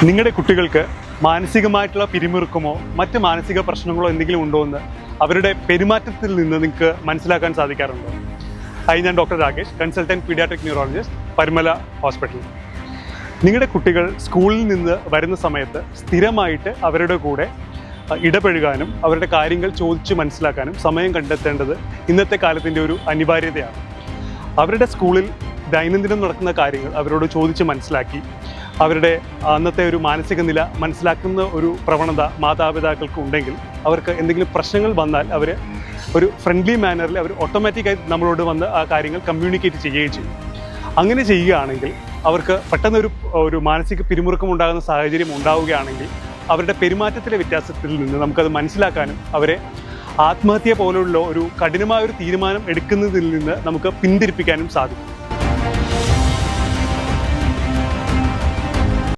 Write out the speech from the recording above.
നിങ്ങളുടെ കുട്ടികൾക്ക് മാനസികമായിട്ടുള്ള പിരിമുറുക്കമോ മറ്റ് മാനസിക പ്രശ്നങ്ങളോ എന്തെങ്കിലും ഉണ്ടോ എന്ന് അവരുടെ പെരുമാറ്റത്തിൽ നിന്ന് നിങ്ങൾക്ക് മനസ്സിലാക്കാൻ സാധിക്കാറുണ്ടോ? ഞാൻ doctor Rakesh, consultant paediatric neurologist, Parumala hospital. നിങ്ങളുടെ കുട്ടികൾ സ്കൂളിൽ നിന്ന് വരുന്ന സമയത്ത് സ്ഥിരമായിട്ട് അവരുടെ കൂടെ ഇടപഴകാനും അവരുടെ കാര്യങ്ങൾ ചോദിച്ച് മനസ്സിലാക്കാനും സമയം കണ്ടെത്തേണ്ടത് ഇന്നത്തെ കാലത്തിൻ്റെ ഒരു അനിവാര്യതയാണ്. അവരുടെ സ്കൂളിൽ ദൈനംദിനം നടക്കുന്ന കാര്യങ്ങൾ അവരോട് ചോദിച്ച് മനസ്സിലാക്കി അവരുടെ അന്നത്തെ ഒരു മാനസിക നില മനസ്സിലാക്കുന്ന ഒരു പ്രവണത മാതാപിതാക്കൾക്ക് ഉണ്ടെങ്കിൽ അവർക്ക് എന്തെങ്കിലും പ്രശ്നങ്ങൾ വന്നാൽ അവർ ഒരു ഫ്രണ്ട്ലി മാനറിൽ അവർ ഓട്ടോമാറ്റിക്കായി നമ്മളോട് വന്ന് ആ കാര്യങ്ങൾ കമ്മ്യൂണിക്കേറ്റ് ചെയ്യുകയും ചെയ്യും. അങ്ങനെ ചെയ്യുകയാണെങ്കിൽ അവർക്ക് പെട്ടെന്നൊരു ഒരു മാനസിക പിരിമുറുക്കം ഉണ്ടാകുന്ന സാഹചര്യം ഉണ്ടാവുകയാണെങ്കിൽ അവരുടെ പെരുമാറ്റത്തിലെ വ്യത്യാസത്തിൽ നിന്ന് നമുക്കത് മനസ്സിലാക്കാനും അവരെ ആത്മഹത്യ പോലുള്ള ഒരു കഠിനമായ ഒരു തീരുമാനം എടുക്കുന്നതിൽ നിന്ന് നമുക്ക് പിന്തിരിപ്പിക്കാനും സാധിക്കും.